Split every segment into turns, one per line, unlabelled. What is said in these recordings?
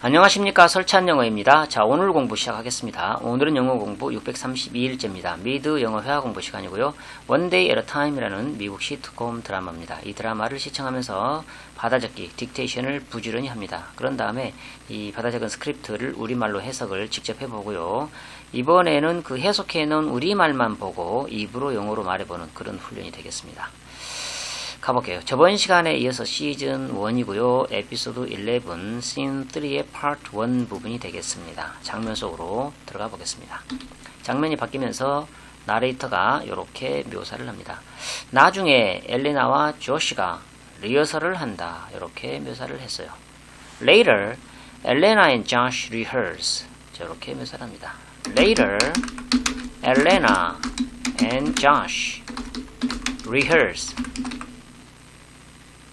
안녕하십니까, 설찬 영어입니다. 자, 오늘 공부 시작하겠습니다. 오늘은 영어 공부 632일째입니다. 미드 영어 회화 공부 시간이고요. One Day at a Time이라는 미국 시트콤 드라마입니다. 이 드라마를 시청하면서 받아적기, 딕테이션을 부지런히 합니다. 그런 다음에 이 받아적은 스크립트를 우리말로 해석을 직접 해보고요. 이번에는 그 해석해놓은 우리말만 보고 입으로 영어로 말해보는 그런 훈련이 되겠습니다. 가볼게요. 저번 시간에 이어서 시즌 1이고요. 에피소드 11, 씬 3의 파트 1 부분이 되겠습니다. 장면 속으로 들어가 보겠습니다. 장면이 바뀌면서 나레이터가 이렇게 묘사를 합니다. 나중에 엘레나와 조시가 리허설을 한다. 이렇게 묘사를 했어요. Later, Elena and Josh rehearse. 이렇게 묘사를 합니다. Later, Elena and Josh rehearse.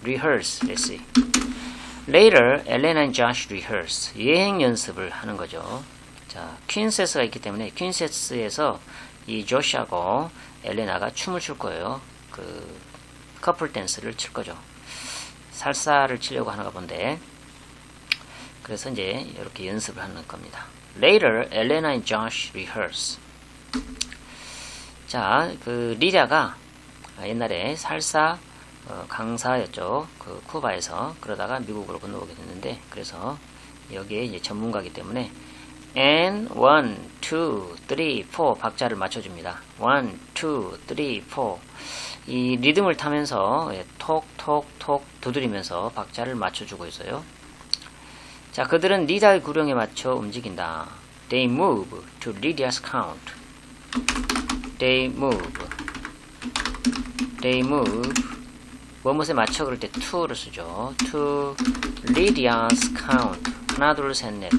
Let's see. Later, Elena and Josh rehearse. 예행 연습을 하는 거죠. 자, 퀸세스가 있기 때문에 퀸세스에서 이 조시하고 엘레나가 춤을 출 거예요. 그 커플 댄스를 칠 거죠. 살사를 치려고 하는가 본데. 그래서 이제 이렇게 연습을 하는 겁니다. Later, Elena and Josh rehearse. 자, 그 리자가 옛날에 살사 강사였죠. 그 쿠바에서. 그러다가 미국으로 건너오게 됐는데, 그래서 여기에 이제 전문가이기 때문에 and 1, 2, 3, 4 박자를 맞춰줍니다. 1, 2, 3, 4 이 리듬을 타면서 톡톡톡 두드리면서 박자를 맞춰주고 있어요. 자, 그들은 리자의 구령에 맞춰 움직인다. They move to Lydia's count. They move 뭐뭇에 맞춰 그럴 때 to를 쓰죠. to Lydia's count. 하나, 둘, 셋, 넷,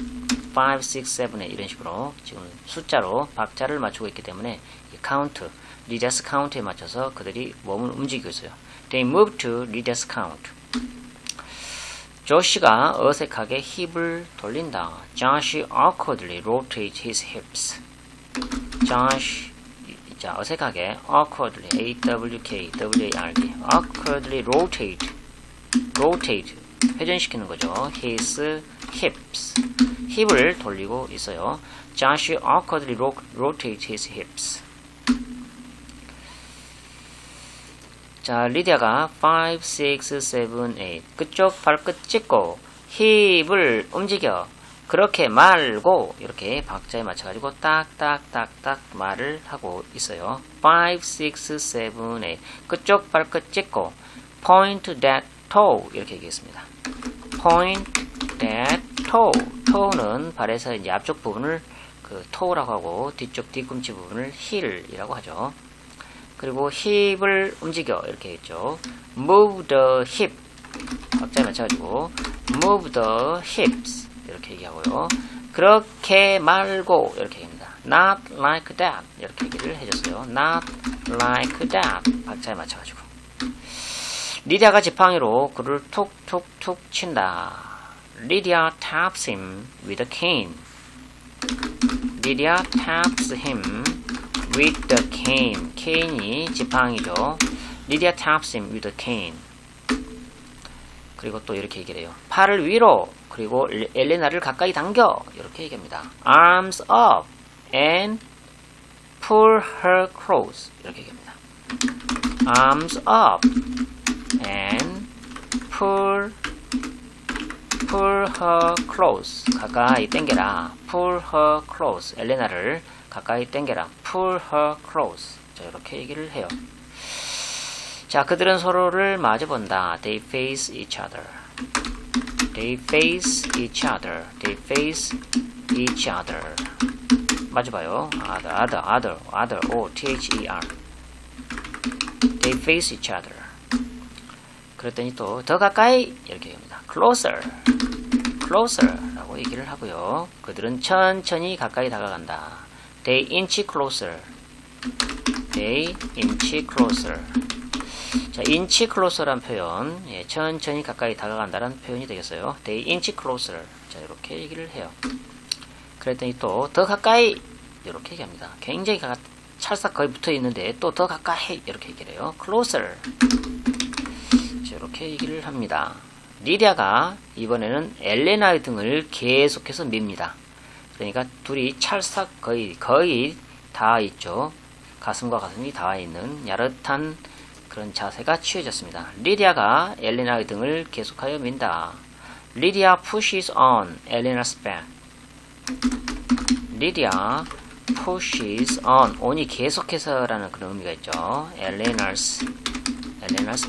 5, 6, 7, 8 이런 식으로 지금 숫자로 박자를 맞추고 있기 때문에 이 count, Lydia's count에 맞춰서 그들이 몸을 움직이고 있어요. They move to Lydia's count. 조시가 어색하게 힙을 돌린다. Josh awkwardly rotates his hips. Josh 자, 어색하게 awkwardly, A-W-K-W-A-R-D awkwardly rotate 회전시키는 거죠. his hips 힙을 돌리고 있어요. Josh awkwardly rotates his hips. 자, 리디아가 5, 6, 7, 8 그쪽 발끝 찍고 힙을 움직여 그렇게 말고 이렇게 박자에 맞춰가지고 딱딱딱딱 말을 하고 있어요. 5, 6, 7, 8 그쪽 발끝 찍고 point that toe 이렇게 얘기했습니다. point that toe toe는 발에서 이제 앞쪽 부분을 그 toe라고 하고 뒤쪽 뒤꿈치 부분을 heel이라고 하죠. 그리고 힙을 움직여 이렇게 했죠. move the hip 박자에 맞춰가지고 move the hips 이렇게 얘기하고요. 그렇게 말고 이렇게 얘기합니다. Not like that 이렇게 얘기를 해줬어요. Not like that 박자에 맞춰가지고 리디아가 지팡이로 그를 툭툭툭 친다. Lydia taps him with a cane. Lydia taps him with the cane. cane이 지팡이죠. Lydia taps him with a cane. 그리고 또 이렇게 얘기를 해요. 팔을 위로 그리고 엘레나를 가까이 당겨 이렇게 얘기합니다. Arms up and pull her close 이렇게 얘기합니다. Arms up and pull her close 가까이 당겨라. Pull her close 엘레나를 가까이 당겨라. Pull her close 자, 이렇게 얘기를 해요. 자, 그들은 서로를 마주본다. They face each other. They face each other. They face each other. 마주봐요. other. O, T-H-E-R. They face each other. 그랬더니 또 더 가까이 이렇게 얘기합니다. Closer. 라고 얘기를 하고요. 그들은 천천히 가까이 다가간다. They inch closer. 자, inch closer란 표현, 천천히 가까이 다가간다는 표현이 되겠어요. They inch closer. 자, 이렇게 얘기를 해요. 그랬더니 또 더 가까이 이렇게 얘기합니다. 굉장히 찰싹 거의 붙어 있는데 또 더 가까이 이렇게 얘기를 해요. Closer. 자, 이렇게 얘기를 합니다. 리디아가 이번에는 엘레나의 등을 계속해서 밉니다. 그러니까 둘이 찰싹 거의 닿아 있죠. 가슴과 가슴이 닿아 있는 야릇한 그런 자세가 취해졌습니다. 리디아가 엘레나의 등을 계속하여 민다. 리디아 pushes on Elena's back. 리디아 pushes on이 계속해서라는 그런 의미가 있죠. Elena's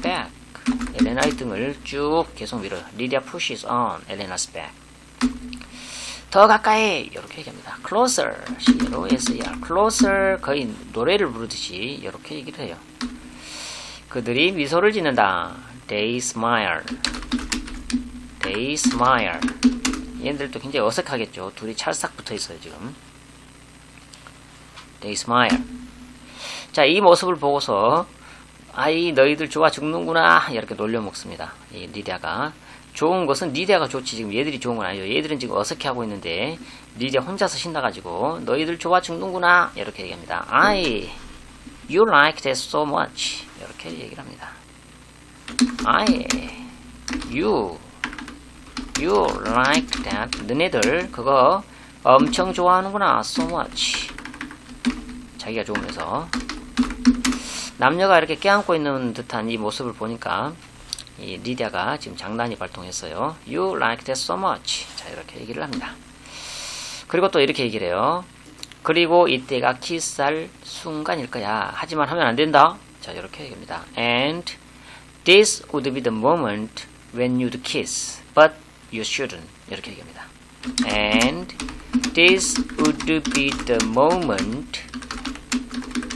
back. 엘레나의 등을 쭉 계속 밀어요. 리디아 pushes on Elena's back. 더 가까이 이렇게 얘기합니다. closer, C-L-O-S-E-R, closer 거의 노래를 부르듯이 이렇게 얘기를 해요. 그들이 미소를 짓는다. They smile. 얘네들도 굉장히 어색하겠죠. 둘이 찰싹 붙어 있어요 지금. They smile. 자, 이 모습을 보고서 아이 너희들 좋아 죽는구나 이렇게 놀려먹습니다. 이 리디아가. 좋은 것은 리디아가 좋지 지금 얘들이 좋은 건 아니죠. 얘들은 지금 어색해하고 있는데 리디아 혼자서 신나가지고 너희들 좋아 죽는구나 이렇게 얘기합니다. You like that so much 이렇게 얘기를 합니다. You like that. 너네들 그거 엄청 좋아하는구나. So much. 자기가 좋으면서 남녀가 이렇게 껴안고 있는 듯한 이 모습을 보니까 이 리디아가 지금 장난이 발동했어요. You like that so much. 자, 이렇게 얘기를 합니다. 그리고 또 이렇게 얘기를 해요. 그리고 이때가 키스할 순간일 거야. 하지만 하면 안 된다. 자, 이렇게 얘기합니다. And this would be the moment when you'd kiss, but you shouldn't. 이렇게 얘기합니다. And this would be the moment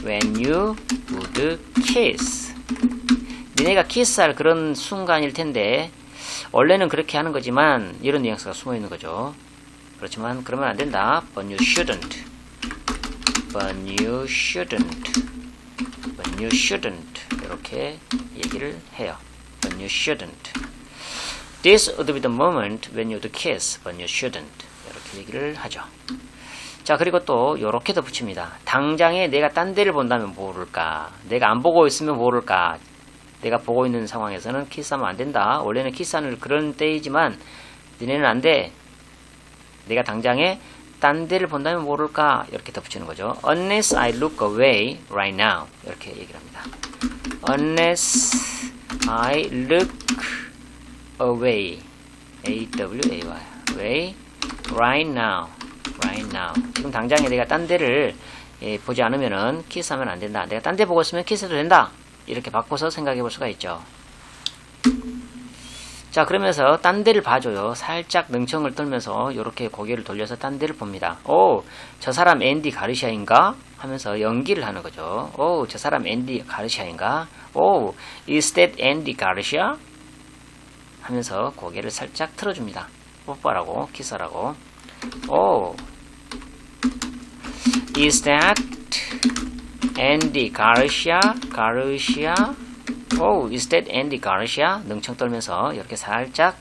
when you would kiss. 니네가 키스할 그런 순간일 텐데 원래는 그렇게 하는 거지만 이런 뉘앙스가 숨어 있는 거죠. 그렇지만 그러면 안 된다. But you shouldn't. 이렇게 얘기를 해요. But you shouldn't. This would be the moment when you'd kiss, but you shouldn't. 이렇게 얘기를 하죠. 자, 그리고 또 요렇게 덧붙입니다. 당장에 내가 딴 데를 본다면 모를까? 내가 안 보고 있으면 모를까? 내가 보고 있는 상황에서는 키스하면 안 된다. 원래는 키스하는 그런 때이지만 니네는 안 돼. 내가 당장에 딴 데를 본다면 모를까? 이렇게 덧붙이는 거죠. Unless I look away right now. 이렇게 얘기를 합니다. Unless I look away. A-W-A-Y. Away. Right now. 지금 당장에 내가 딴 데를 보지 않으면은 키스하면 안 된다. 내가 딴 데 보고 있으면 키스해도 된다. 이렇게 바꿔서 생각해 볼 수가 있죠. 자, 그러면서 딴 데를 봐줘요. 살짝 능청을 떨면서 이렇게 고개를 돌려서 딴 데를 봅니다. 오, 저 사람 앤디 가르시아인가? 하면서 연기를 하는 거죠. 오, 저 사람 앤디 가르시아인가? 오, is that Andy Garcia? 하면서 고개를 살짝 틀어줍니다. 뽀뽀하라고, 키스하라고. 오, is that Andy Garcia? 오, is that Andy Garcia? 능청 떨면서 이렇게 살짝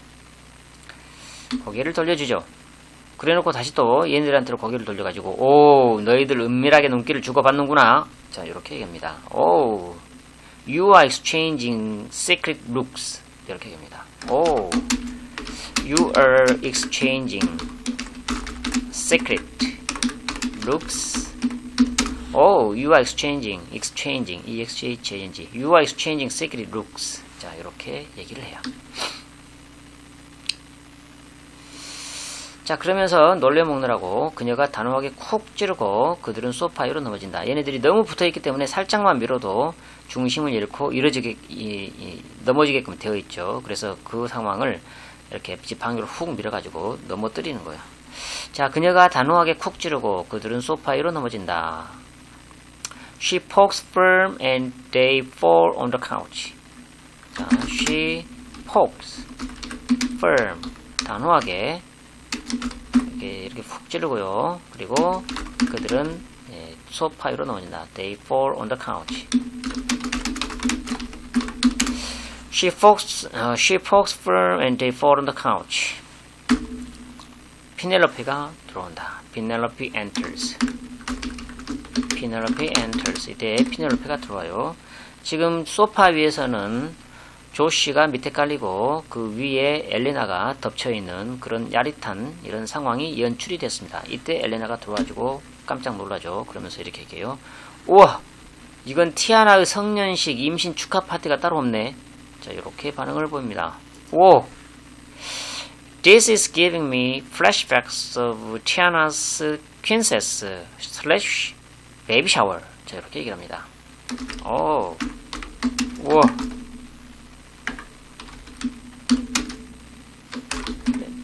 고개를 돌려주죠. 그래놓고 다시 또 얘네들한테로 고개를 돌려가지고 오, 너희들 은밀하게 눈길을 주고받는구나. 자, 이렇게 얘기합니다. 오, you are exchanging secret looks. 이렇게 얘기합니다. 오, you are exchanging secret looks. Oh, you are exchanging, E-X-C-H-A-N-G. You are exchanging secret looks. 자, 이렇게 얘기를 해요. 자, 그러면서 놀려먹느라고 그녀가 단호하게 쿡 찌르고 그들은 소파 위로 넘어진다. 얘네들이 너무 붙어있기 때문에 살짝만 밀어도 중심을 잃고 넘어지게끔 되어 있죠. 그래서 그 상황을 이렇게 지팡이로 훅 밀어가지고 넘어뜨리는 거예요. 자, 그녀가 단호하게 쿡 찌르고 그들은 소파 위로 넘어진다. She pokes firm and they fall on the couch. 자, she pokes firm. 단호하게 이렇게 푹 찌르고요. 그리고 그들은 소파 위로 넘어진다. They fall on the couch. She pokes firm and they fall on the couch. 피넬로페가 들어온다. Penelope enters. 이때 피넬로페가 들어와요. 지금 소파 위에서는 조시가 밑에 깔리고 그 위에 엘레나가 덮쳐있는 그런 야릿한 이런 상황이 연출이 됐습니다. 이때 엘레나가 들어와주고 깜짝 놀라죠. 그러면서 이렇게 얘기해요. 우와! 이건 티아나의 성년식 임신 축하 파티가 따로 없네. 자, 이렇게 반응을 보입니다. 오! This is giving me flashbacks of Tiana's princess slash baby shower. 자, 이렇게 얘기를 합니다. 오! 우와!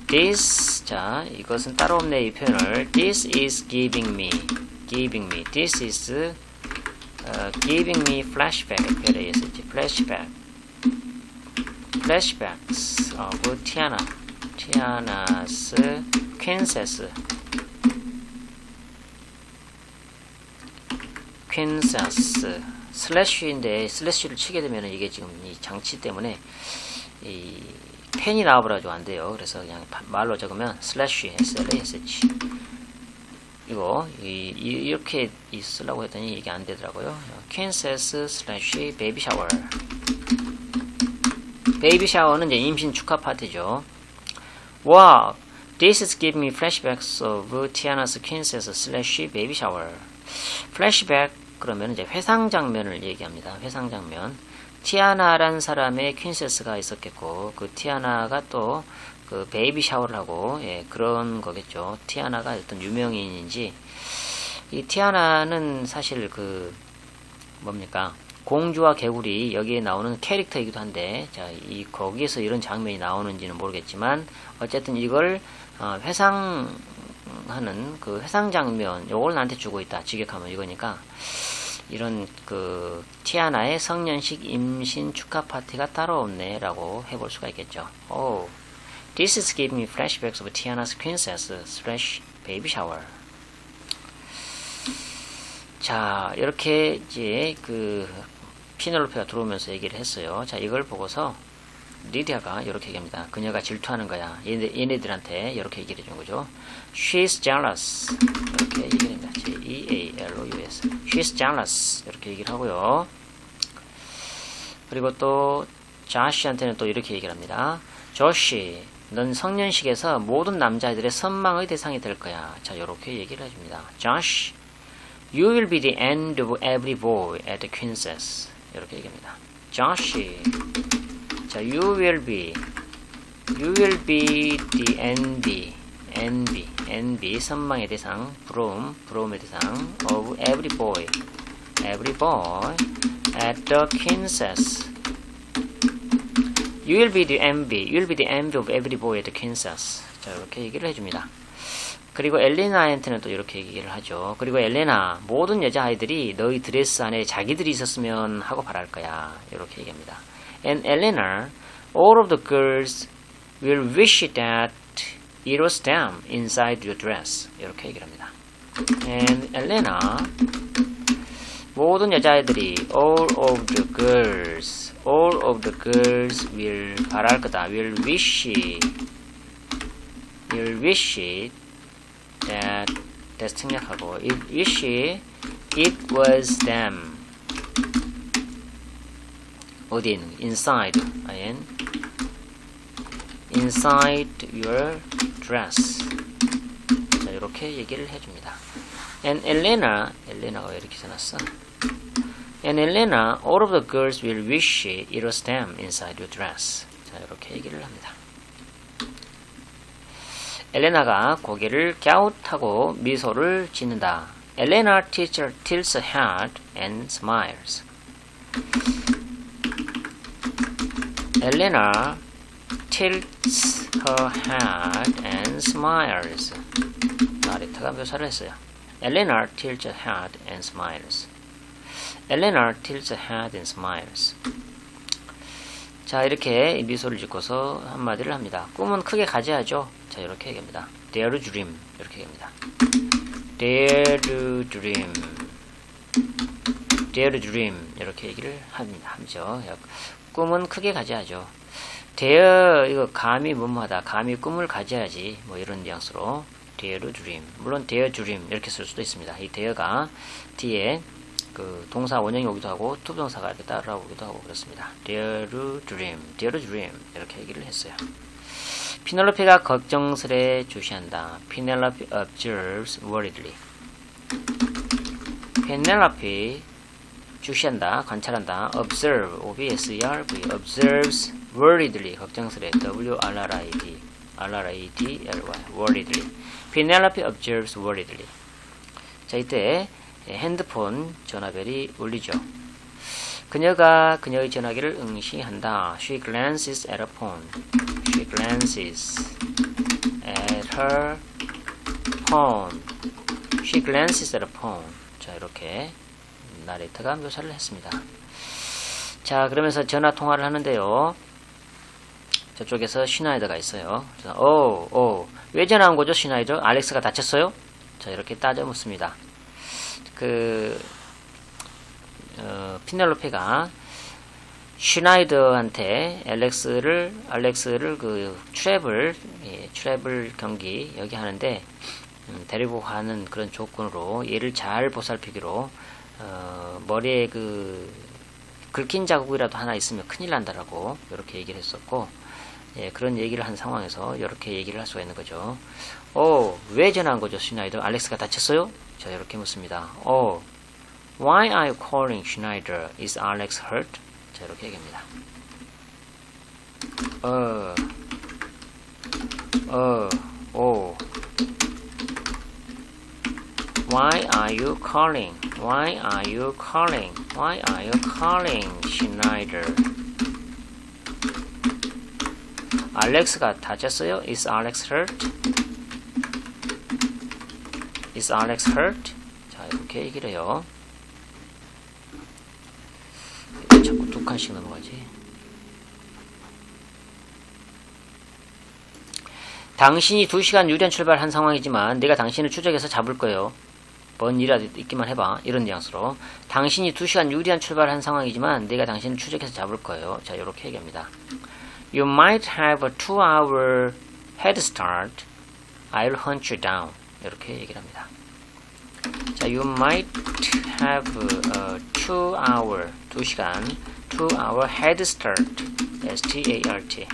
This, 자, 이것은 따로 없네, 이 표현을. This is giving me. This is giving me flashback. Flashbacks of Tiana's princess. 슬래시인데 슬래시를 치게 되면 이게 지금 이 장치 때문에 이 펜이 나와버려가지고 안 돼요. 그래서 그냥 말로 적으면 슬래시 slash 이거 이렇게 쓰려고 했더니 이게 안 되더라고요. Kansas slash baby shower. 베이비 샤워는 이제 임신 축하 파티죠. Wow, this is giving me flashbacks of Tiana's Kansas slash baby shower. flashback 그러면 이제 회상 장면을 얘기합니다. 회상 장면. 티아나란 사람의 퀸세스가 있었겠고, 그 티아나가 또 그 베이비 샤워를 하고, 예, 그런 거겠죠. 티아나가 어떤 유명인인지. 이 티아나는 사실 그 뭡니까? 공주와 개구리 여기에 나오는 캐릭터이기도 한데, 자, 거기에서 이런 장면이 나오는지는 모르겠지만, 어쨌든 이걸 회상하는 그 회상 장면, 요걸 나한테 주고 있다. 직역하면 이거니까. 이런 그 티아나의 성년식 임신 축하 파티가 따로 없네 라고 해볼 수가 있겠죠. Oh, this is giving me flashbacks of Tiana's princess slash baby shower. 자, 이렇게 이제 그 피넬로페가 들어오면서 얘기를 했어요. 자, 이걸 보고서 리디아가 이렇게 얘기합니다. 그녀가 질투하는 거야. 얘네들한테 이렇게 얘기를 해준 거죠. She's jealous. 이렇게 얘기를 합니다. Jealous. She's jealous. 이렇게 얘기를 하고요. 그리고 또 자시한테는 또 이렇게 얘기를 합니다. 조시, 넌 성년식에서 모든 남자애들의 선망의 대상이 될 거야. 자, 이렇게 얘기를 해줍니다. Josh, you will be the end of every boy at the Princess. 이렇게 얘기합니다. Josh, 자, you will be the envy, 선망의 대상, 부러움의 대상, of every boy at the Kansas. You will be the envy of every boy at the Kansas. 자, 이렇게 얘기를 해줍니다. 그리고 엘레나한테는 또 이렇게 얘기를 하죠. 그리고 엘레나, 모든 여자아이들이 너희 드레스 안에 자기들이 있었으면 하고 바랄 거야. 이렇게 얘기합니다. And Elena, all of the girls will wish that it was them inside your dress. 이렇게 얘기를 합니다. And Elena, 모든 여자애들이 all of the girls will 바랄 거다. will wish that 생략하고 wish it was them. 어디에 있는 거? inside your dress. 자, 이렇게 얘기를 해줍니다. And Elena가 왜 이렇게 써놨어? And Elena, all of the girls will wish it was them inside your dress. 자, 이렇게 얘기를 합니다. 엘레나가 고개를 갸웃하고 미소를 짓는다. Elena tilts her head and smiles. Elena tilts her head and smiles. 나리타가 묘사를 했어요. Elena tilts her head and smiles. Elena tilts her head and smiles. 자, 이렇게 미소를 짓고서 한마디를 합니다. 꿈은 크게 가져야죠. 자, 이렇게 얘기합니다. Dare to dream. 이렇게 얘기합니다. Dare to dream. Dare to dream. 이렇게 얘기를 하죠. 꿈은 크게 가져야죠. Dare, 이거 감히 뭐뭐하다. 감히 꿈을 가져야지. 뭐 이런 뉘앙스로. Dare to dream. 물론 Dare to dream. 이렇게 쓸 수도 있습니다. 이 dare가 뒤에 그 동사 원형이 오기도 하고 투부정사가 이렇게 따라오기도 하고 그렇습니다. Dear dream, dear dream 이렇게 얘기를 했어요. 피넬로페가 걱정스레 주시한다. Penelope observes worriedly. 페넬로페 주시한다, 관찰한다. observe, observe, observes worriedly, 걱정스레. w-r-r-i-d, r-r-i-d-l-y, worriedly. Penelope observes worriedly. 자, 이때 핸드폰 전화벨이 울리죠. 그녀가 그녀의 전화기를 응시한다. She glances at her phone. She glances at her phone. She glances at her phone. 자, 이렇게 나레이터가 묘사를 했습니다. 자, 그러면서 전화 통화를 하는데요. 저쪽에서 슈나이더가 있어요. 왜 전화한 거죠, 슈나이더? 알렉스가 다쳤어요? 자, 이렇게 따져 묻습니다. 피넬로페가 슈나이더한테 알렉스를 그 트래블 경기 여기 하는데 데리고 가는 그런 조건으로 얘를 잘 보살피기로 머리에 그 긁힌 자국이라도 하나 있으면 큰일 난다라고 이렇게 얘기를 했었고, 예, 그런 얘기를 한 상황에서 이렇게 얘기를 할 수가 있는 거죠. 왜 전화한 거죠, 슈나이더? 알렉스가 다쳤어요? 자, 이렇게 묻습니다. Why are you calling Schneider? Is Alex hurt? 자, 이렇게 얘기합니다. Why are you calling? Why are you calling? Why are you calling Schneider? 알렉스가 다쳤어요? Is Alex hurt? Is Alex hurt? 자, 이렇게 얘기를 해요. 자꾸 두 칸씩 넘어가지. 당신이 2시간 유리한 출발한 상황이지만 내가 당신을 추적해서 잡을 거예요. 뭔 일이라도 있기만 해봐. 이런 뉘앙스로. 당신이 2시간 유리한 출발한 상황이지만 내가 당신을 추적해서 잡을 거예요. 자, 이렇게 얘기합니다. You might have a 2-hour head start. I'll hunt you down. 이렇게 얘기를 합니다. 자, you might have a 2-hour, 2시간, 2-hour head start. S-T-A-R-T.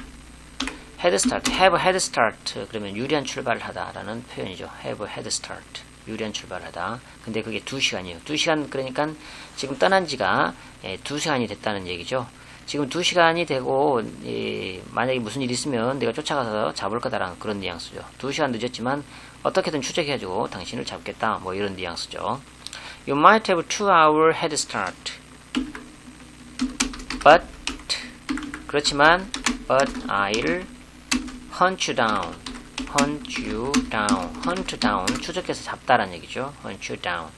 head start, have a head start. 그러면 유리한 출발을 하다라는 표현이죠. have a head start. 유리한 출발을 하다. 근데 그게 2시간이에요. 2시간, 그러니까 지금 떠난 지가 2시간이 됐다는 얘기죠. 지금 2시간이 되고, 만약에 무슨 일이 있으면 내가 쫓아가서 잡을 거다라는 그런 뉘앙스죠. 2시간 늦었지만 어떻게든 추적해가지고 당신을 잡겠다. 뭐 이런 뉘앙스죠. You might have a 2-hour head start. But, 그렇지만, but I'll hunt you down. hunt you down. hunt down. 추적해서 잡다라는 얘기죠. hunt you down.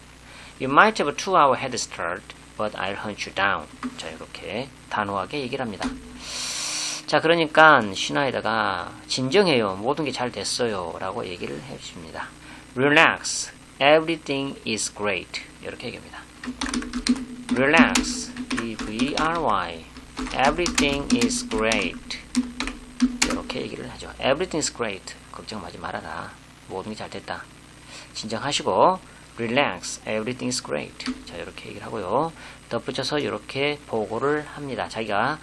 You might have a 2-hour head start. But I'll hunt you down. 자, 이렇게 단호하게 얘기를 합니다. 자, 그러니까 슈나이더가 진정해요. 모든 게 잘 됐어요. 라고 얘기를 해줍니다. Relax. Everything is great. 이렇게 얘기합니다. Relax. E-V-R-Y. Everything is great. 이렇게 얘기를 하죠. Everything is great. 걱정하지 말아라. 모든 게 잘 됐다. 진정하시고 Relax. Everything is great. 자, 이렇게 얘기를 하고요. 덧붙여서 이렇게 보고를 합니다. 자기가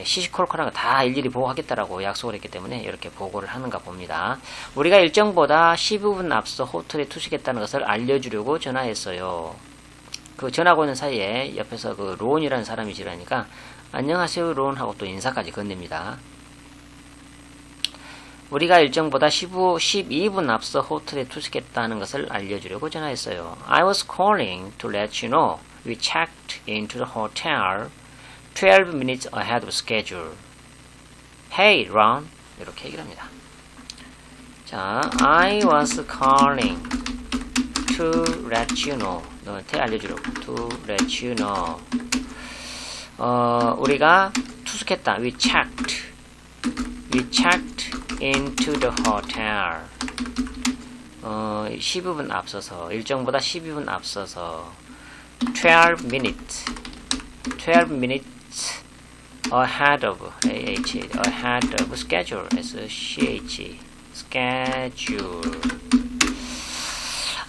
시시콜콜한 거 다 일일이 보고하겠다라고 약속을 했기 때문에 이렇게 보고를 하는가 봅니다. 우리가 일정보다 15분 앞서 호텔에 투숙했다는 것을 알려주려고 전화했어요. 그 전화하고 있는 사이에 옆에서 그 론이라는 사람이 지라니까 안녕하세요 론 하고 또 인사까지 건넵니다. 우리가 일정보다 12분 앞서 호텔에 투숙했다는 것을 알려주려고 전화했어요. I was calling to let you know we checked into the hotel 12 minutes ahead of schedule. Hey, Ron. 이렇게 얘기를 합니다. 자, I was calling to let you know. 너한테 알려주려고. To let you know. 우리가 투숙했다. We checked into the hotel. 12분 앞서서, 일정보다 12분 앞서서 12 minutes ahead of schedule. schedule.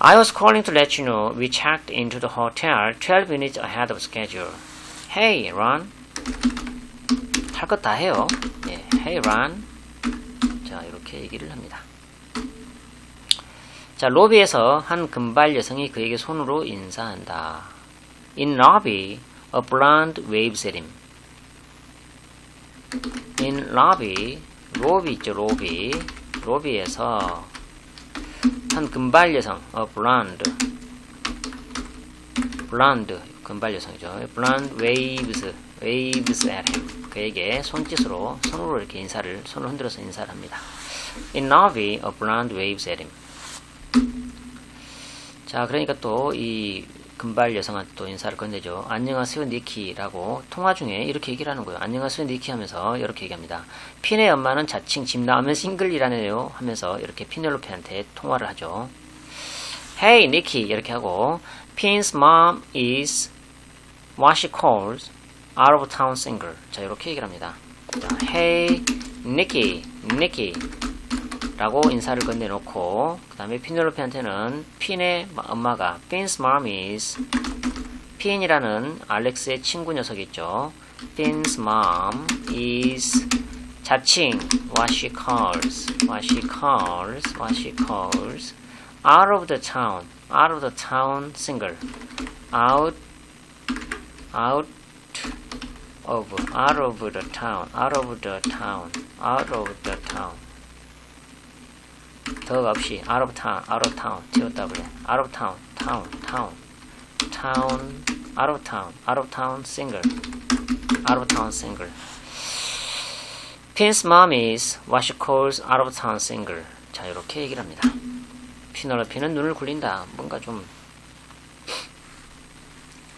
I was calling to let you know we checked into the hotel 12 minutes ahead of schedule. Hey, Ron. 할 것 다 해요. 예, Hey, Ron. 자, 이렇게 얘기를 합니다. 자, 로비에서 한 금발 여성이 그에게 손으로 인사한다. In lobby, a blonde waves at him. In lobby, 로비 있죠, 로비. 로비에서 한 금발 여성, a blonde, 금발 여성이죠. blonde waves at him. 그에게 손짓으로, 손으로 이렇게 인사를, 손을 흔들어서 인사를 합니다. In lobby, a blonde waves at him. 자, 그러니까 또 이 금발 여성한테 또 인사를 건네죠. 안녕하세요, 니키라고 통화 중에 이렇게 얘기를 하는 거예요. 안녕하세요, 니키 하면서 이렇게 얘기합니다. 핀의 엄마는 자칭 집 나오면 싱글이라네요 하면서 이렇게 피넬로페한테 통화를 하죠. Hey, 니키 이렇게 하고 Pin's mom is what she calls out of town single. 자, 이렇게 얘기를 합니다. 자, Hey, 니키 라고 인사를 건네놓고 그 다음에 피넬로페한테는 핀의 엄마가 Pin's mom is 핀이라는 알렉스의 친구 녀석이 있죠. Pin's mom is 자칭 what she calls out of the town single out of the town 더가 없이 out of town TOW out of town single Pin's mom is what she calls out of town single. 자, 이렇게 얘기를 합니다. 피넬로페는 눈을 굴린다. 뭔가 좀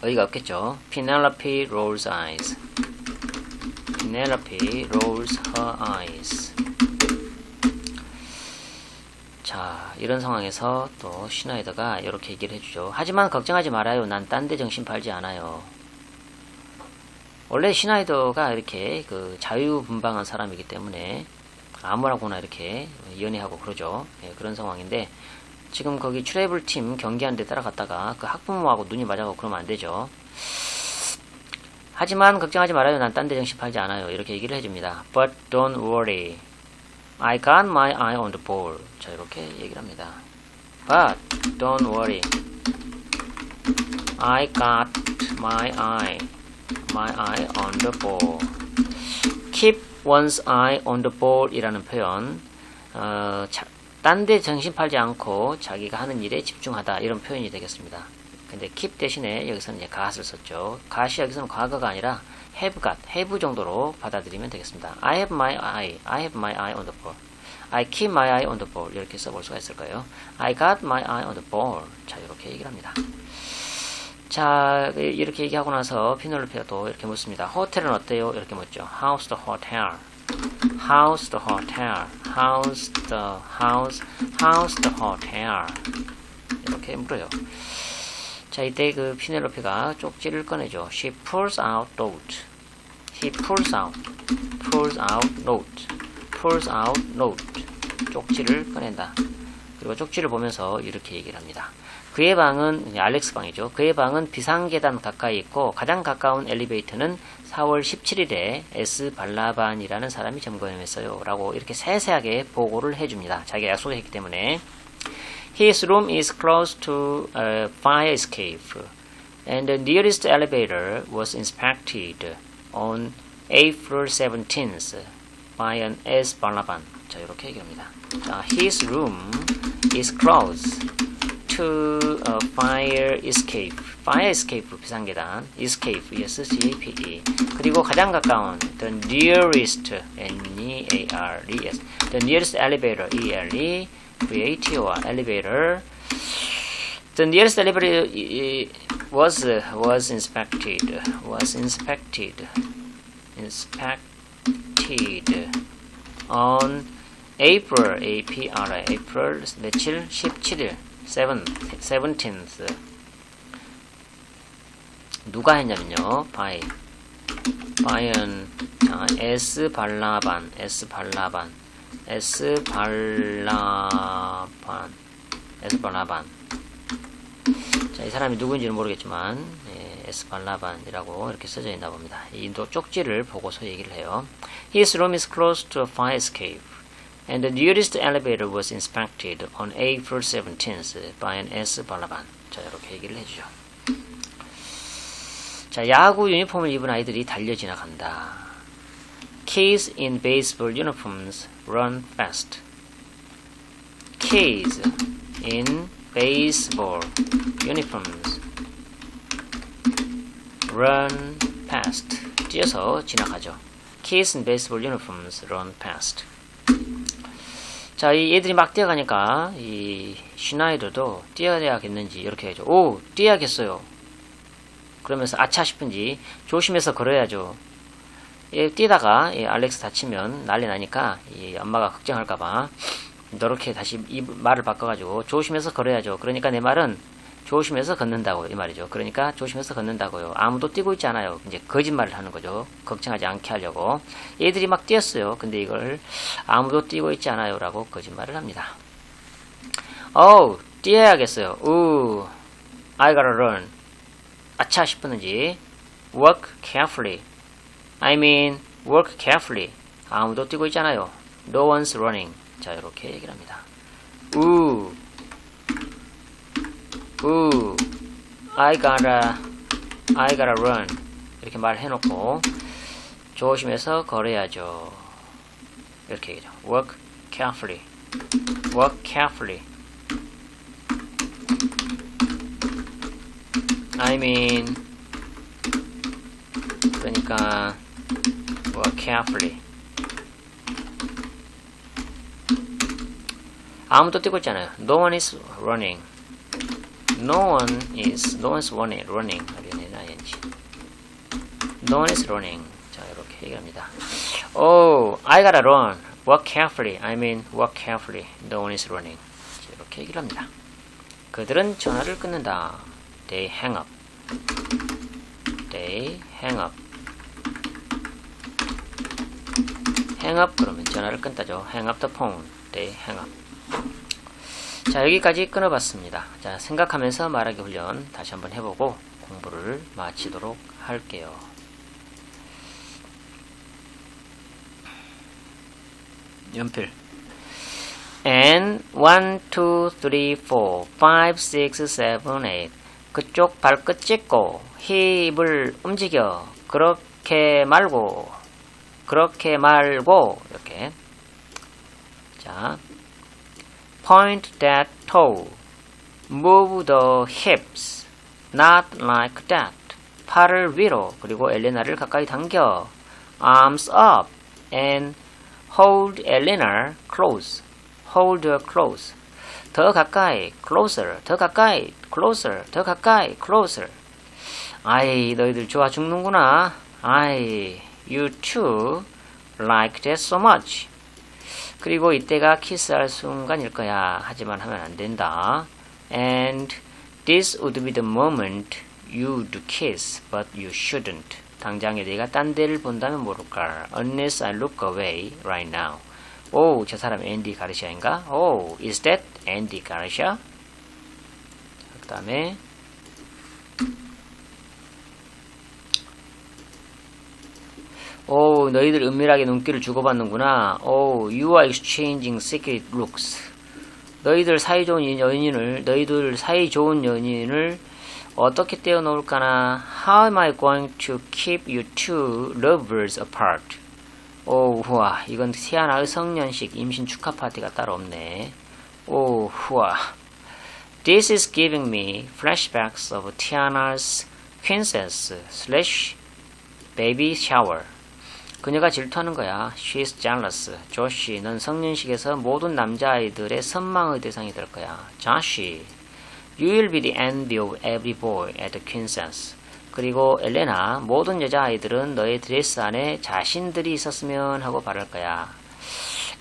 어이가 없겠죠. Penelope rolls eyes. Penelope rolls her eyes. 자, 이런 상황에서 또 시나이더가 이렇게 얘기를 해주죠. 하지만 걱정하지 말아요. 난 딴 데 정신 팔지 않아요. 원래 시나이더가 이렇게 그 자유분방한 사람이기 때문에 아무라고나 이렇게 연애하고 그러죠. 예, 그런 상황인데 지금 거기 트래블 팀 경기하는 데 따라갔다가 그 학부모하고 눈이 맞아가고 그러면 안 되죠. 하지만 걱정하지 말아요. 난 딴 데 정신 팔지 않아요. 이렇게 얘기를 해줍니다. But don't worry. I got my eye on the ball. 자, 이렇게 얘기를 합니다. But don't worry. I got my eye on the ball. Keep one's eye on the ball 이라는 표현. 딴 데 정신 팔지 않고 자기가 하는 일에 집중하다 이런 표현이 되겠습니다. 근데 keep 대신에 여기서는 이제 got을 썼죠. got이 여기서는 과거가 아니라 have 정도로 받아들이면 되겠습니다. I have my eye on the ball. I keep my eye on the ball. 이렇게 써볼 수가 있을 거예요. I got my eye on the ball. 자, 이렇게 얘기를 합니다. 자, 이렇게 얘기하고 나서 피넬로페가 또 이렇게 묻습니다. 호텔은 어때요? 이렇게 묻죠. How's the hotel? How's the hotel? How's the hotel? 이렇게 물어요. 자, 이때 그 피넬로페가 쪽지를 꺼내죠. She pulls out note. He pulls out note. 쪽지를 꺼낸다. 그리고 쪽지를 보면서 이렇게 얘기를 합니다. 그의 방은 알렉스 방이죠. 그의 방은 비상계단 가까이 있고 가장 가까운 엘리베이터는 4월 17일에 S 발라반이라는 사람이 점검했어요. 라고 이렇게 세세하게 보고를 해줍니다. 자기가 약속을 했기 때문에. His room is close to a fire escape, and the nearest elevator was inspected on April 17th by an S. Balaban. 자, 이렇게 얘기합니다. 자, his room is close to a fire escape. fire escape, 비상계단. escape, escape. 그리고 가장 가까운 the nearest, N-E-A-R-E-S. the nearest elevator, E-L-E. VATO와 elevator. The nearest elevator was inspected on April, April 며칠? 17일, 17th. 누가 했냐면요, by an S 발라반. 이 사람이 누구인지는 모르겠지만 에스발라반이라고 이렇게 써져 있나 봅니다. 이 쪽지를 보고서 얘기를 해요. His room is close to a fire escape, and the nearest elevator was inspected on April 17th by an 에스발라반. 자, 이렇게 얘기를 해주죠. 자, 야구 유니폼을 입은 아이들이 달려 지나간다. Kids in baseball uniforms run fast. Kids in baseball uniforms run past. 뛰어서 지나가죠. Kids in baseball uniforms run past. 자, 이 애들이 막 뛰어가니까 이 슈나이더도 뛰어야겠는지 이렇게 해야죠. 오, 뛰어야겠어요. 그러면서 아차 싶은지 조심해서 걸어야죠. 뛰다가 알렉스 다치면 난리 나니까 엄마가 걱정할까봐 이렇게 다시 이 말을 바꿔가지고 조심해서 걸어야죠. 그러니까 내 말은 조심해서 걷는다고 이 말이죠. 그러니까 조심해서 걷는다고요. 아무도 뛰고 있지 않아요. 이제 거짓말을 하는 거죠. 걱정하지 않게 하려고. 얘들이 막 뛰었어요. 근데 이걸 아무도 뛰고 있지 않아요 라고 거짓말을 합니다. 뛰어야겠어요. I gotta run. 아차 싶었는지 work carefully. I mean work carefully. 아무도 뛰고 있잖아요. No one's running. 자, 이렇게 얘기를 합니다. I gotta run. 이렇게 말해놓고 조심해서 걸어야죠. 이렇게 얘기죠. Work carefully. Work carefully. I mean, 그러니까 work carefully. 아무도 뛰고 있잖아요. No one is running. No one's running. No one is running. 자, 이렇게 얘기합니다. I gotta run. Work carefully. I mean, work carefully. No one is running. 자, 이렇게 얘기를 합니다. 그들은 전화를 끊는다. They hang up. They hang up. hang up 그러면 전화를 끊다죠. hang up the phone. They hang up. 자, 여기까지 끊어봤습니다. 자, 생각하면서 말하기 훈련 다시 한번 해보고 공부를 마치도록 할게요. 연필. And 1, 2, 3, 4, 5, 6, 7, 8. 그쪽 발끝 찢고 힙을 움직여. 그렇게 말고 이렇게. 자, point that toe. Move the hips. Not like that. 팔을 위로. 그리고 엘레나를 가까이 당겨. Arms up. And hold Elena close. Hold her close. 더 가까이. Closer. 더 가까이. Closer. 더 가까이. Closer. 아이, 너희들 좋아 죽는구나. 아이, you too like that so much. 그리고 이때가 키스할 순간일 거야. 하지만 하면 안 된다. And this would be the moment you'd kiss, but you shouldn't. 당장에 내가 딴 데를 본다면 모를까. Unless I look away right now. 오, 저 사람 앤디 가르시아인가? 오, is that 앤디 가르시아? 그 다음에 오, 너희들 은밀하게 눈길을 주고받는구나. 오, you are exchanging secret looks. 너희들 사이 좋은 연인을 어떻게 떼어놓을까나. How am I going to keep you two lovers apart? 오, 후아, 이건 티아나의 성년식 임신 축하 파티가 따로 없네. 오, 후아. This is giving me flashbacks of Tiana's princess / baby shower. 그녀가 질투하는 거야. She's jealous. 조시, 넌 성년식에서 모든 남자아이들의 선망의 대상이 될 거야. 조시, you will be the envy of every boy at the princess. 그리고 엘레나, 모든 여자아이들은 너의 드레스 안에 자신들이 있었으면 하고 바랄 거야.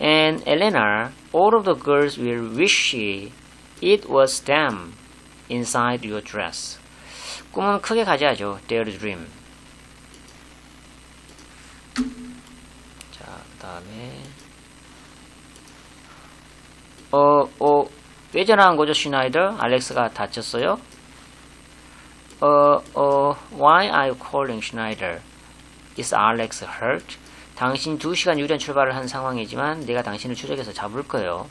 And Elena, all of the girls will wish it was them inside your dress. 꿈은 크게 가져야죠. Their dream. 자, 그 다음에 왜 전화한 거죠, 슈나이더? 알렉스가 다쳤어요? Why are you calling Schneider? Is Alex hurt? 당신 2시간 유리한 출발을 한 상황이지만 내가 당신을 추적해서 잡을 거예요.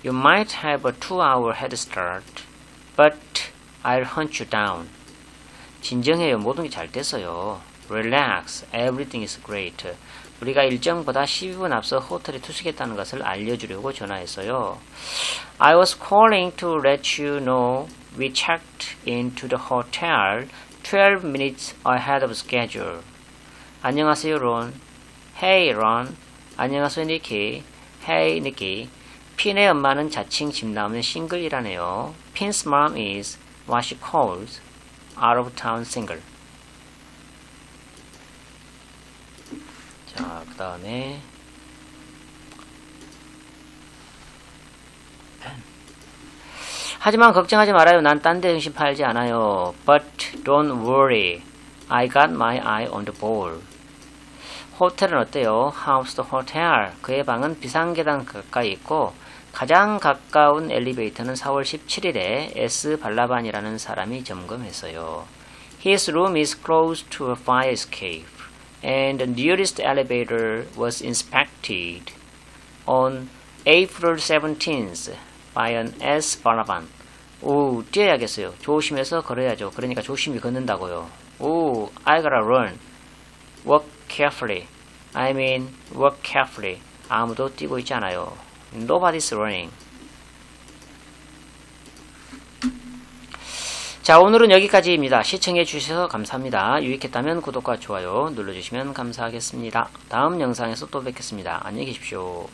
You might have a 2-hour head start, but I'll hunt you down. 진정해요. 모든 게 잘 됐어요. Relax. Everything is great. 우리가 일정보다 12분 앞서 호텔에 투숙했다는 것을 알려주려고 전화했어요. I was calling to let you know we checked into the hotel 12 minutes ahead of schedule. 안녕하세요, 론. Hey, 론. 안녕하세요, 니키. Hey, 니키. 핀의 엄마는 자칭 집 나오면 싱글이라네요. Pin's mom is what she calls out-of-town single. 자, 그 다음에 하지만 걱정하지 말아요. 난 딴 데 등심 팔지 않아요. But don't worry. I got my eye on the ball. 호텔은 어때요? How's the hotel? 그의 방은 비상계단 가까이 있고 가장 가까운 엘리베이터는 4월 17일에 S. 발라반이라는 사람이 점검했어요. His room is close to a fire escape, and the nearest elevator was inspected on April 17th by an S. 발라반. 오, 뛰어야겠어요. 조심해서 걸어야죠. 그러니까 조심히 걷는다고요. 오, I gotta run. Walk carefully. I mean, walk carefully. 아무도 뛰고 있지 않아요. Nobody's running. 자, 오늘은 여기까지입니다. 시청해 주셔서 감사합니다. 유익했다면 구독과 좋아요 눌러주시면 감사하겠습니다. 다음 영상에서 또 뵙겠습니다. 안녕히 계십시오.